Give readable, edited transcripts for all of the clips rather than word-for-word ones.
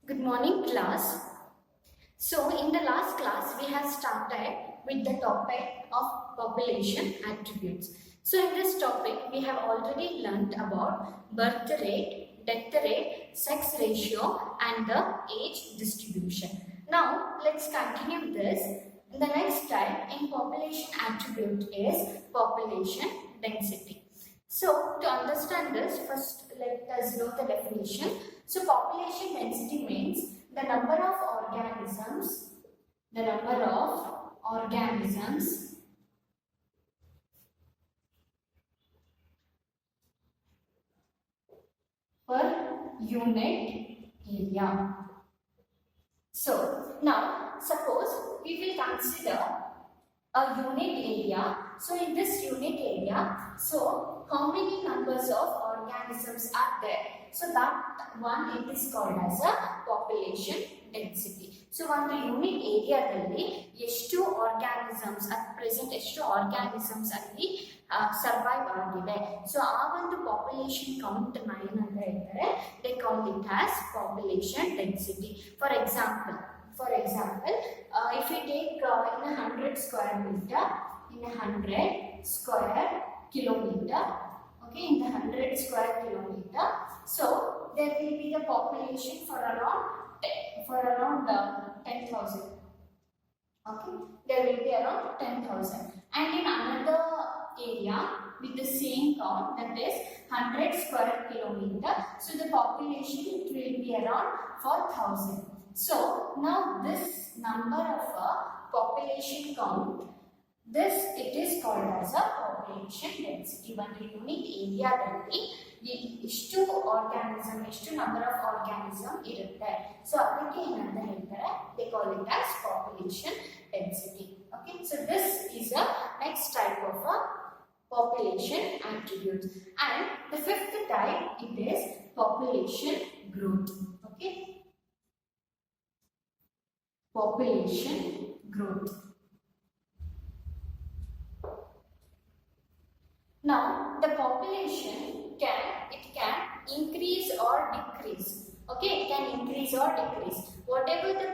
Good morning, class. So, in the last class, we have started with the topic of population attributes. So, in this topic, we have already learnt about birth rate, death rate, sex ratio, and the age distribution. Now, let's continue this. The next type in population attribute is population density. So, to understand this, first let us know the definition. So, population density means the number of organisms per unit area. So, now suppose we will consider a unit area. So, in this unit area, so how many numbers of organisms are there? So, that one it is called as a population density. So, ಒಂದು unit ಏರಿಯಾದಲ್ಲಿ ಎಷ್ಟು organisms at present ಎಷ್ಟು organisms ಅಲ್ಲಿ survive ಆಗಿದೆ. So ಆ ಒಂದು population count ನ ಏನಂತ ಹೇಳ್ತಾರೆ, they call it as population density. For example, if we take in a 100 square meter, in a 100 square kilometer, okay, in the 100 square kilometer, so there will be the population for around 10,000. Okay, there will be around 10,000. And in another area with the same count, that is 100 square kilometer, so the population it will be around 4,000. So now this number of population count, this it is called as a population density. One unit area ದಲ್ಲಿ ಎಷ್ಟು organism, ಎಷ್ಟು number of organism ಇರುತ್ತೆ. So ಅದಕ್ಕೆ ಏನಂತ ಹೇಳ್ತಾರೆ, they call it as population density. Okay, so this is a next type of a population attributes. And the fifth type, it is population growth. Okay, population growth. Now the population can increase or decrease. Okay, it can increase or decrease. Whatever the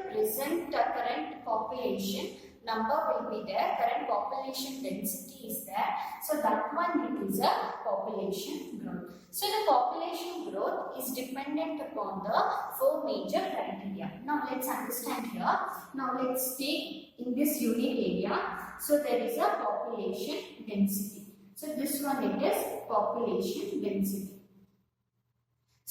current population number will be there, current population density is there, so that one it is a population growth. So the population growth is dependent upon the four major criteria. Now let's understand here. Now let's take in this unit area, so there is a population density. So this one it is population density.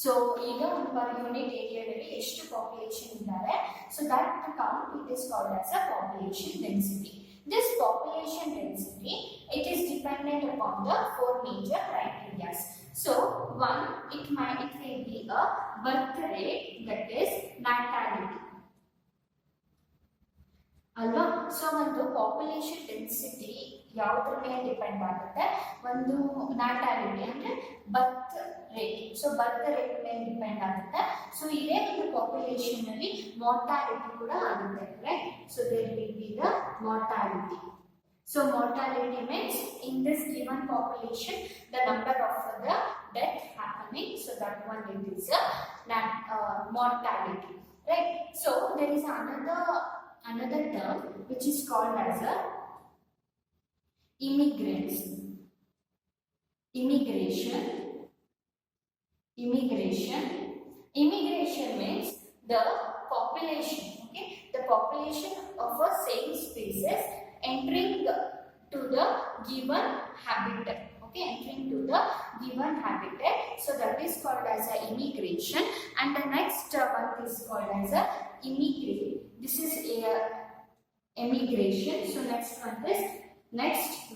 So ಈಗ ಒಂದು per unit ಏರಿಯಾದಲ್ಲಿ ಎಷ್ಟು population ಇದ್ದಾರೆ, so that count it is called as a population density. This population density it is dependent upon the four major criteria. So one, it will be a birth rate, that is natality. ಅಲ್ವಾ? So ಒಂದು population density ಯಾವುದ್ರ ಮೇಲೆ depend ಆಗುತ್ತೆ, ಒಂದು natality ಅಂದ್ರೆ birth rate. So birth rate ಮೇಲೆ depend ಆಗುತ್ತೆ. So ಇದೇ ಒಂದು ಪಾಪ್ಯುಲೇಷನ್ ಅಲ್ಲಿ ಮಾರ್ಟಾಲಿಟಿ ಕೂಡ ಆಗುತ್ತೆ, right? So there will be the mortality. So mortality means in this given population the number of the death happening, so that one it is a mortality, right? So there is another term which is called as a immigration means the population, okay, the population of a same species entering to the given habitat, okay, entering to the given habitat, so that is called as a immigration. And the next one is called as a immigrate. This is a immigration. So next one is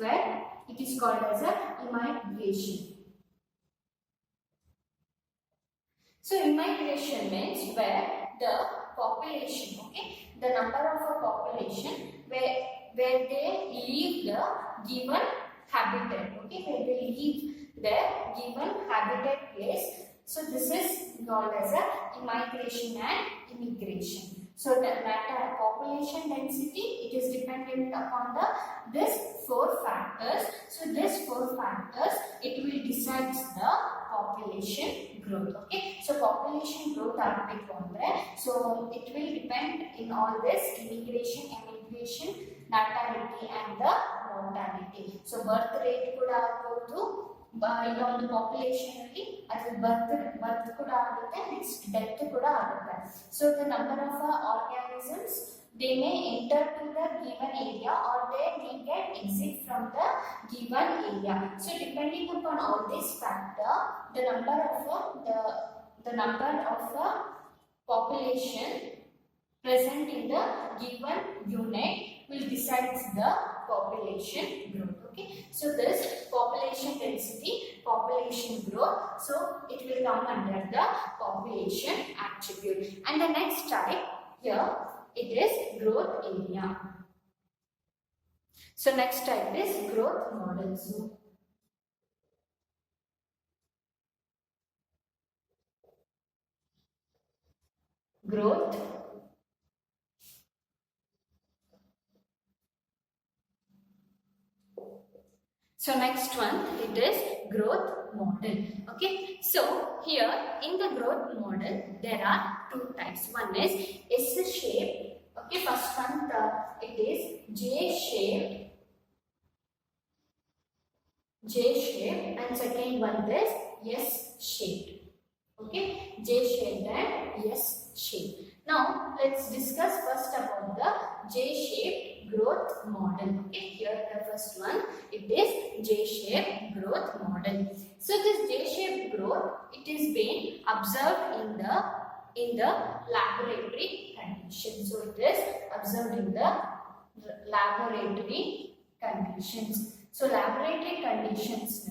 where it is called as a immigration. So immigration means where the population, okay, the number of a population where they leave the given habitat, okay, where they leave their given habitat place. So this is called as a immigration and immigration. So the population density it is dependent upon this four factors. So these four factors it will decide the population growth. Okay, so population growth agಬೇಕು ಅಂದ್ರೆ so it will depend in all this immigration, emigration, natality and the mortality. So birth rate ಕೂಡ ಆಗಬಹುದು, ಈಗ ಒಂದು population ಅಲ್ಲಿ ಅದ್ರ ಬರ್ತ್ ಕೂಡ ಆಗುತ್ತೆ, next death ಕೂಡ ಆಗುತ್ತೆ. So the number of organisms they may enter to the given area or they may get exit from the given area. So depending upon all these factor, the number of population present in the given unit will decide the population growth. Okay, so this population density, population growth, so it will come under the population attribute. And the next type here, it is growth area. So next type is growth models. Growth So next one, it is growth model. Okay, so here in the growth model there are two types. One is S shape. Okay, first one it is J shape, and second one is S shape. Okay, J shape and S shape. Now let's discuss first about the J-shaped growth model. Okay, here the first one, it is J-shaped growth model. So this J-shaped growth, it is being observed in the laboratory conditions. So it is observed in the laboratory conditions. So laboratory conditions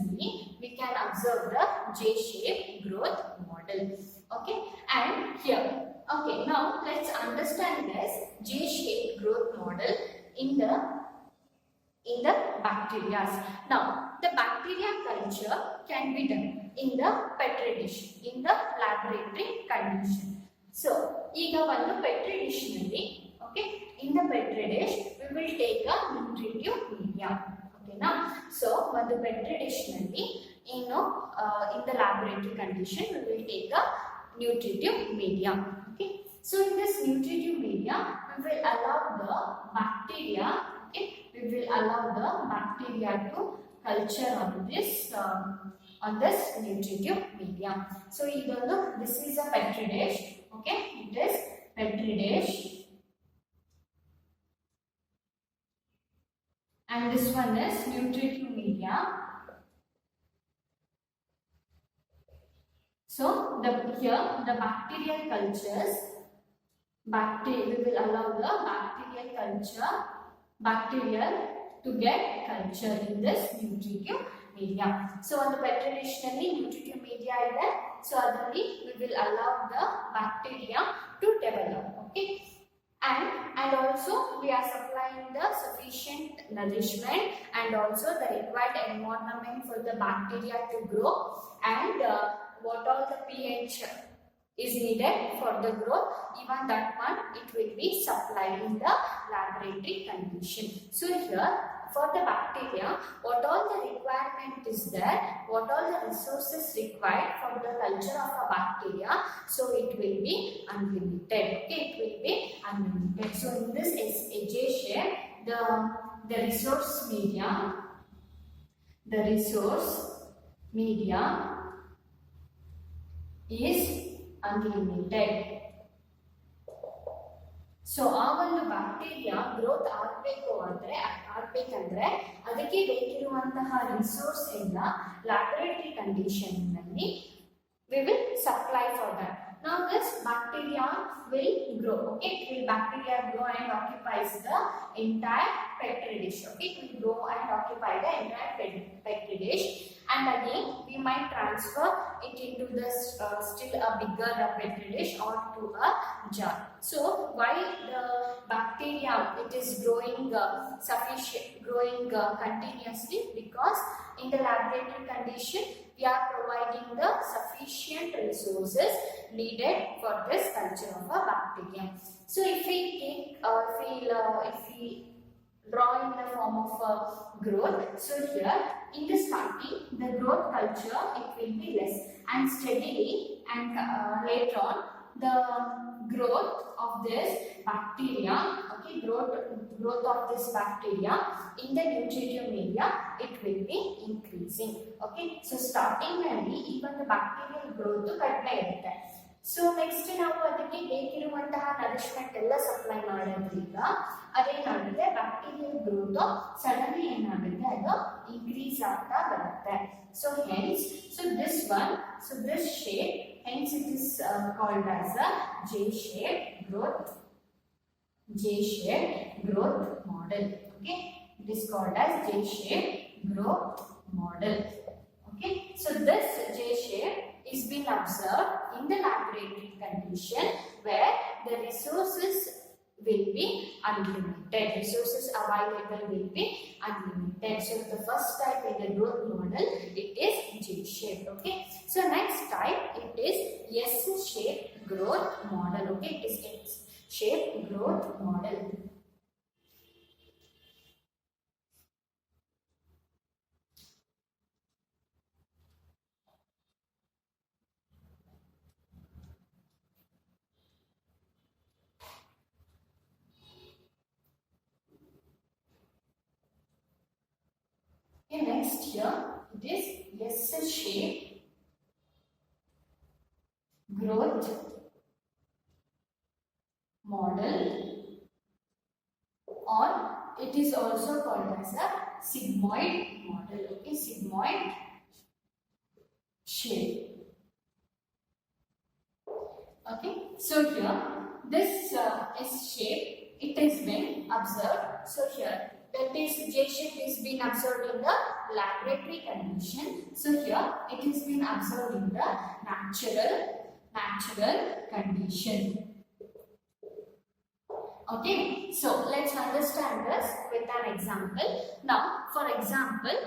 we can observe the J-shaped growth model. Okay, and here. Okay, now let's understand this J-shaped growth model in the bacteria. Now, the bacteria culture can be done in the petri dish, in the laboratory condition. So, ಈಗ ಒಂದು petri dish ನಲ್ಲಿ, okay, in the petri dish we will take a nutritive media. Okay, now, so ಒಂದು petri dish ನಲ್ಲಿ, in the laboratory condition we will take a nutritive media. Okay, so in this nutritive media we will allow the bacteria, okay, we will allow the bacteria to culture on this nutritive media. So this is a petri dish. Okay, it is petri dish, and this one is nutritive media. So here the bacterial cultures, we will allow the bacterial to get culture in this nutritive media. So on the petri dish ನಲ್ಲಿ nutritive media ಇದೆ, so adalli we will allow the bacteria to develop. Okay, and also we are supplying the sufficient nourishment and also the required environment for the bacteria to grow, and what all the pH is needed for the growth, even that one it will be supplied in the laboratory condition. So here for the bacteria, what all the requirement is there, what all the resources required for the culture of a bacteria, so it will be unlimited. Okay, it will be unlimited. So in this J shape, the resource media is unlimited. So ಆ ಒಂದು bacteria growth ಆಗಬೇಕಂದ್ರೆ ಅದಕ್ಕೆ ಬೇಕಿರುವಂತಹ resource ಎಲ್ಲ laboratory condition ನಲ್ಲಿ we will supply for that. Now this bacteria will grow. Okay, bacteria grow and occupies the entire petri dish. Okay, it will grow and occupy the entire petri dish, and again we might transfer it into this still a bigger petri dish or to a jar. So why the bacteria it is growing continuously? Because in the laboratory condition we are providing the sufficient resources needed for this culture of a bacteria. So if we draw in the form of growth, so here in the starting, the growth culture, it will be less, and steadily and later on, the growth of this bacteria, okay, growth of this bacteria in the nutritive media, it will be increasing. Okay, so starting ನಲ್ಲಿ even the bacterial growth ಕಡಿಮೆ ಇರುತ್ತೆ. So next ನಾವು ಅದಕ್ಕೆ ಬೇಕಿರುವಂತಹ nourishment ಎಲ್ಲ supply ಮಾಡೋದ್ರಿಂದ ಅದೇನಾಗುತ್ತೆ, bacterial growth suddenly ಏನಾಗುತ್ತೆ, ಅದು ಇನ್ಕ್ರೀಸ್ ಆಗ್ತಾ ಬರುತ್ತೆ. So hence, so this one, so this shape, hence it is called as a J-shaped growth model. Okay, it is called as J-shaped growth model. Okay, so this J-shape is being observed in the laboratory condition where the resources will be unlimited. Resources available will be unlimited. So the first type in the growth model, it is J-shaped. Okay, so next type, it is S-shaped growth model. Okay, it is S-shaped growth model. Okay, next here, it is S-shaped growth model, or it is also called as a sigmoid model. Okay, sigmoid shape. Okay, so here this S shape, it has been observed. So here, that is J-shape is being observed in the laboratory condition. So here it is being observed in the natural condition. Okay, so let's understand this with an example. Now, for example,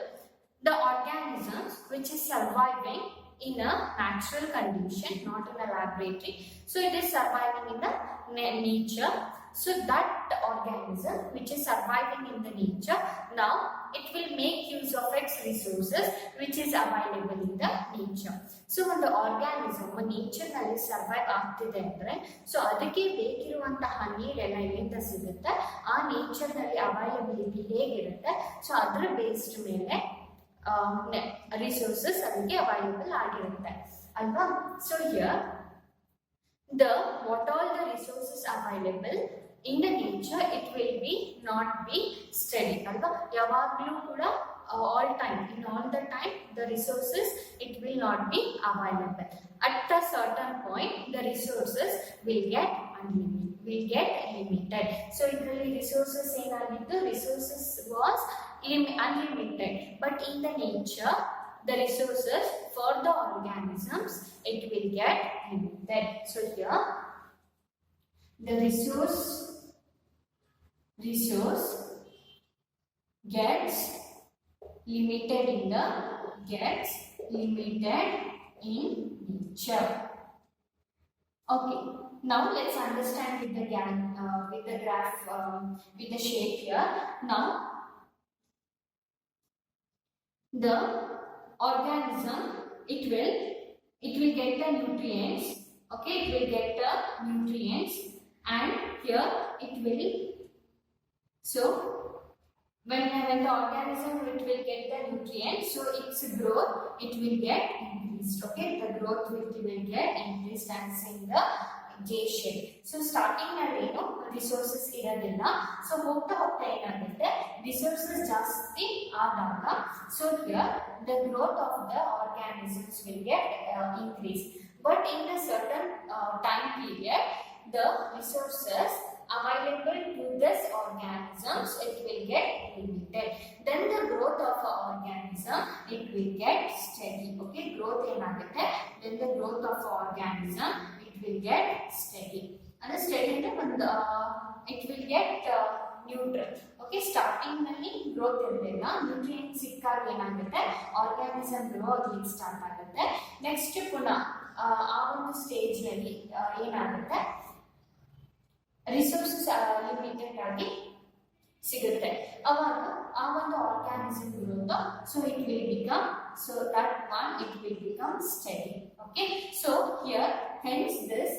the organisms which is surviving in a natural condition, not in a laboratory. So it is surviving in the nature. So that organism which is surviving in the nature, now it will make use of its resources which is available in the nature. So when the organism nature ನಲ್ಲಿ survive ಆಗ್ತಿದೆ ಅಂದ್ರೆ, so ಅದಕ್ಕೆ ಬೇಕಿರುವಂತಹ ನೀರೆಲ್ಲ ಎಲ್ಲಿಂದ ಸಿಗುತ್ತೆ, ಆ nature ನಲ್ಲಿ availability ಹೇಗಿರುತ್ತೆ, ಸೊ ಅದರ ಬೇಸ್ಡ್ ಮೇಲೆ ರಿಸೋರ್ಸಸ್ ಅದಕ್ಕೆ ಅವೈಲಬಲ್ ಆಗಿರುತ್ತೆ ಅಲ್ವಾ. So here what all the resources available in the nature, it will be not be steady alva. Yavaglu kuda all time, in all the time, the resources, it will not be available. At a certain point, the resources will get limited. So idರಲ್ಲಿ resources ಏನಾಗಿತ್ತು, resources was unlimited, but in the nature, the resources for the organisms, it will get limited. So here the resource gets limited in nature. Okay, now let's understand with the graph, with the shape here. Now the organism, it will get the nutrients. Okay, it will get the nutrients, and here it will, so when the organism, it will get the nutrients, so its growth, it will get increased. Okay, the growth will get increased as in the J shape. So starting ನಲ್ಲಿ ಏನು resources ಇರೋದಿಲ್ಲ, so ಹೋಗ್ತಾ ಏನಾಗುತ್ತೆ, resources ಜಾಸ್ತಿ ಆದಾಗ, so here the growth of the organisms will get increased, but in a certain time period, the resources available to this organisms, it will get limited. Then the growth of an organism, it will get steady. Okay, growth ಏನಾಗುತ್ತೆ, then the growth of an organism, it will get steady. And steady ಒಂದು it will get neutral. Okay, starting ನಲ್ಲಿ growth ಇರಲಿಲ್ಲ, nutrient ಸಿಕ್ಕಾಗ ಏನಾಗುತ್ತೆ, organism grow ಆಗಲಿಕ್ಕೆ start ಆಗುತ್ತೆ. Next ಪುನಃ ಆ ಒಂದು ಸ್ಟೇಜ್ ನಲ್ಲಿ ಏನಾಗುತ್ತೆ, ರಿಸೋರ್ಸಸ್ ಲಿಮಿಟೆಡ್ ಆಗಿ ಸಿಗುತ್ತೆ. ಅವಾಗ ಆ ಒಂದು organism growth, so it will become, so that one it will become steady. Okay, so here hence this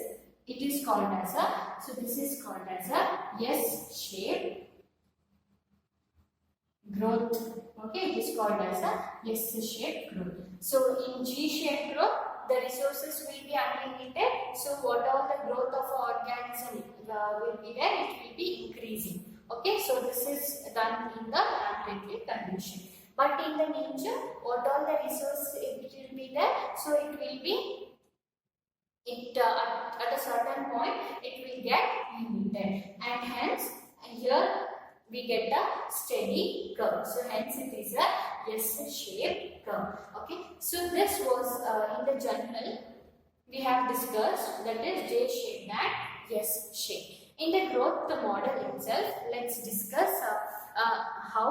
it is called as a, so this is called as a S shape growth. Okay, it is called as a S shape growth. So in G shape growth, the resources will be unlimited. So what all the growth of an organism will be there, it will be increasing. Okay, so this is done in the laboratory condition. But in the nature, what all the resources it will be there, so it will be at a certain point it will get limited, and hence here we get a steady curve. So hence it is a S-shaped curve. Okay, so this was in the general we have discussed, that is J-shaped and S-shaped. In the growth model itself, let's discuss how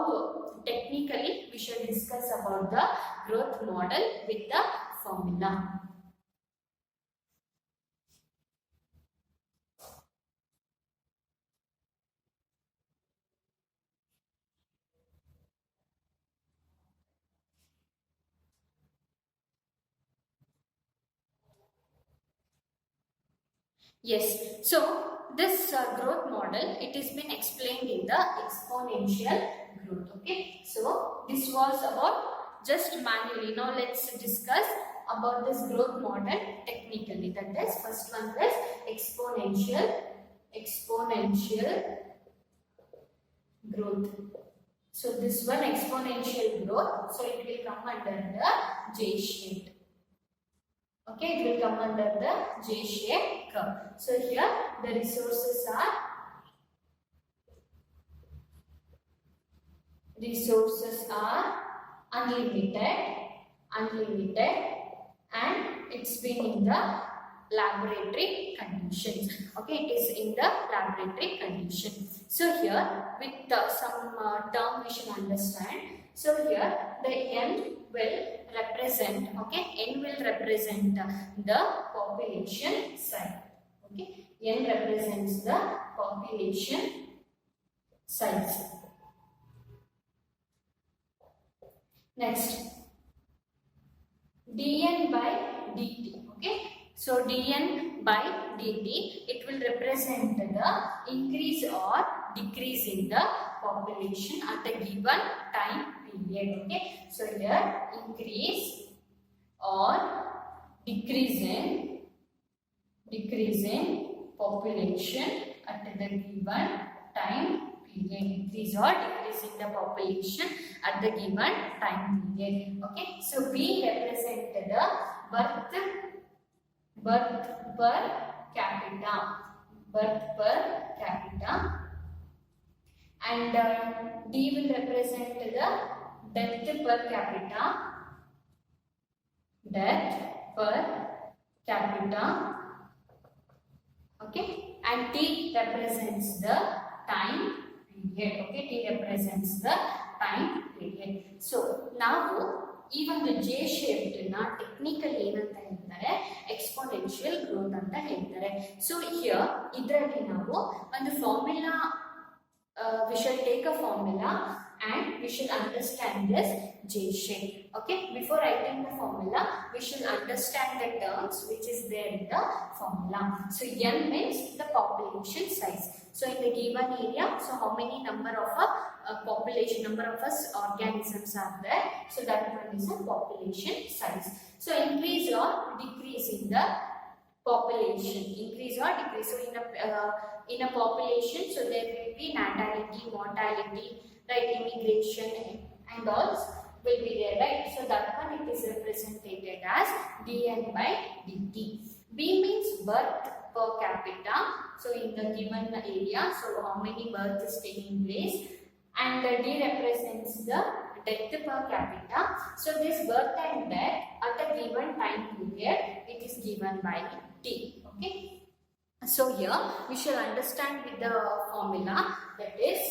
technically we should discuss about the growth model with the formula. Yes, so this growth model, it has been explained in the exponential growth. Okay, so this was about just manually. Now let's discuss about this growth model technically. That is, first one is exponential growth. So this one exponential growth, so it will come under the J shaped. Okay, it will come under the J-shaped curve. So here the resources are unlimited, and it's been in the laboratory conditions. Okay, it is in the laboratory condition. So here with some term we should understand. So here the N will represent, okay, N will represent the population size. Okay, N represents the population size. Next, dN by dt. Okay, so dN by dt, it will represent the increase or decrease in the population at a given time period. Okay, so here increase or decrease in population at the given time period. Increase or decrease in the population at the given time period. Okay, so we represent the birth per capita, and D will represent the death per capita, okay, and T represents the time period. Okay, T represents the time period. So now ಈ ಒಂದು J shaped ನ technical ಏನಂತ ಹೇಳ್ತಾರೆ, exponential growth ಅಂತ ಹೇಳ್ತಾರೆ. So here ಇದರಲ್ಲಿ ನಾವು ಒಂದು formula, we shall take a formula and we should understand this J shape. Okay, before writing the formula we should understand the terms which is there in the formula. So N means the population size. So in the given area, so how many number of population, number of organisms are there, so that one is a population size. So increase or decrease in the population, increase or decrease. So in a population, so there will be natality, mortality, right, immigration and all will be there, right? So that one it is represented as dN by dt. B means birth per capita, so in the given area, so how many birth is taking place, and D represents the death per capita. So this birth and death at a given time period, it is given by T. Okay, so here we shall understand with the formula, that is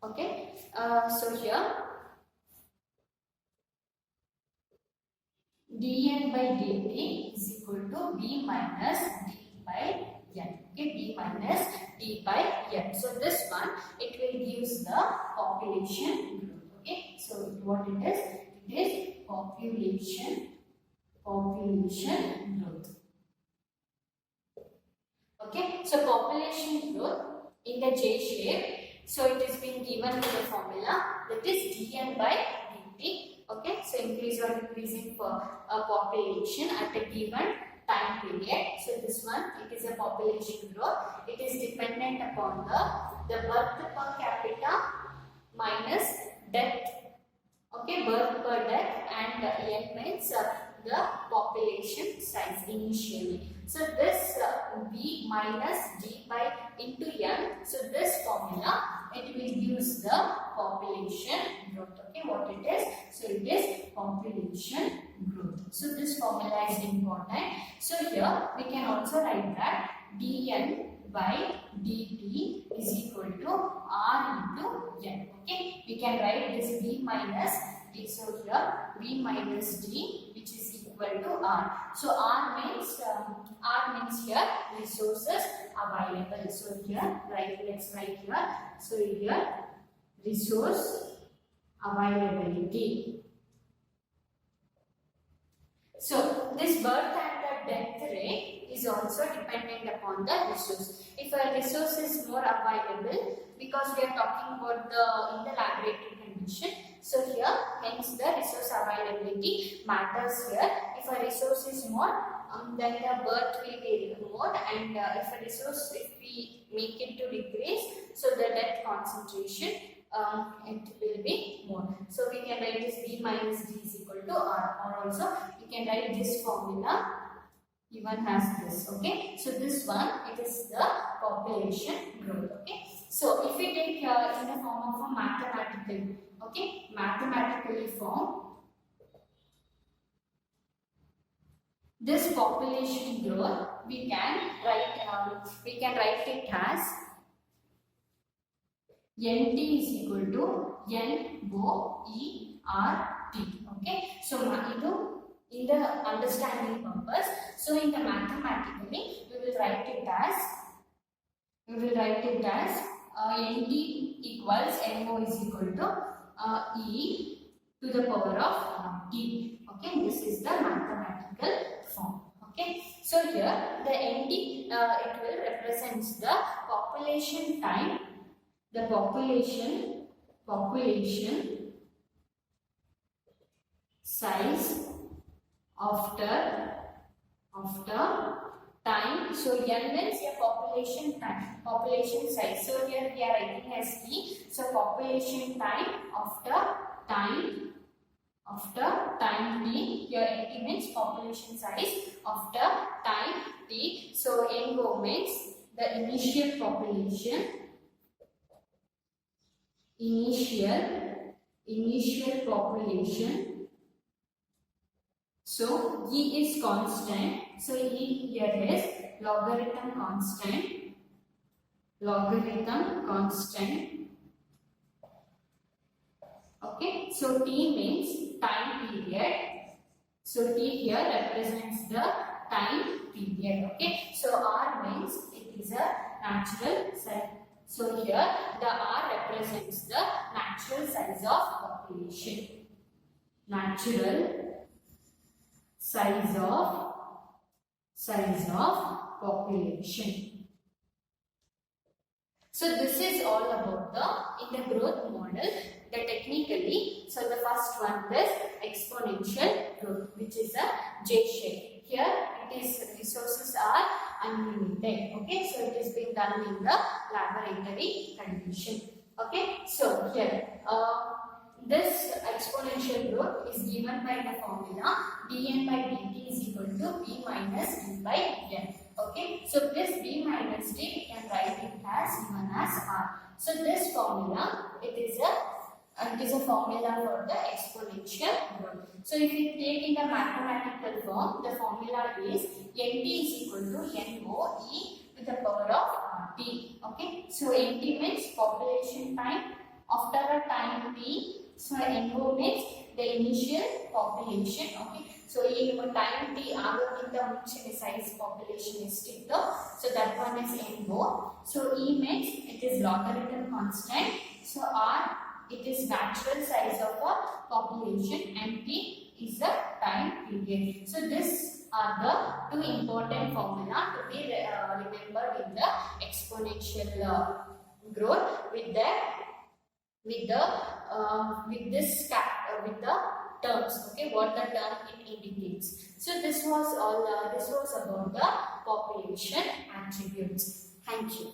okay, so here dn by dt is equal to b minus d by n. Okay, b minus d by n. So this one, it will give the population growth. Okay, so what it is? It is population growth. Okay, so population growth in the J shape. So it is being given with the formula, that is dn by dt. Okay, so increase or decreasing for a population at a given time period. So this one, it is a population growth. It is dependent upon the birth per capita minus death. Okay, birth per death, and n means the population size initially. So this b minus d by into n. So this formula, it will use the population growth. Okay, what it is? So it is population growth. So this formula is important. So here we can also write that dn by dt is equal to r into n. Okay, we can write this b minus d. So here b minus d, which is equal to r. So r means here resources available. So here let's write here. So here resource availability. So this birth and the death rate is also dependent upon the resource. If a resource is more available, because we are talking about in the laboratory condition, so here hence the resource availability matters here. If a resource is more, then the birth will be more, and if we make it to decrease, so the death concentration it will be more. So we can write this b minus d is equal to r, or also we can write this formula even as this. Okay, so this one, it is the population growth. Okay, so if we take in the form of a mathematical, okay, mathematically form, this population growth we can write it as nt is equal to NOERT. Okay, so in the understanding purpose, so in the mathematically we will write it as nt equals NO is equal to e to the power of t. Okay, this is the mathematical form. Okay, so here the nt it will represents the population time, the population size after time. So n means your population time, population size. So here we are writing as t. So population time after time t. Here nt means population size after time t. So NO means the initial population. Initial population. So E is constant. So E here is logarithm constant. Okay. So T means time period. So T here represents the time period. Okay. So R means it is a natural size. So here the R represents the natural size of population. Natural size of population. So this is all about in the growth model, the technically. So the first one is exponential growth, which is a J shape. Here it is resources are unlimited. Okay, so it is being done in the laboratory condition. Okay, so here this exponential growth is given by the formula dn by dt is equal to b minus d by n. Okay, so this b minus d we can write it as given as r. So this formula, it is a formula for the exponential growth. So if you take in the mathematical form, the formula is nt is equal to NOE to the power of t. Okay, so nt means population time after a time t. So NO means the initial population. Okay, so ಈ time T ಆಗೋಕ್ಕಿಂತ ಮುಂಚೆನೆ size population ಎಷ್ಟಿತ್ತು, so that one is N O. So E means it is logarithm constant, so r it is natural size of a population and t is the time period. So this are the two important formula to be remembered in the exponential growth with the terms. Okay, what the term it indicates. So this was all. This was about the population attributes. Thank you.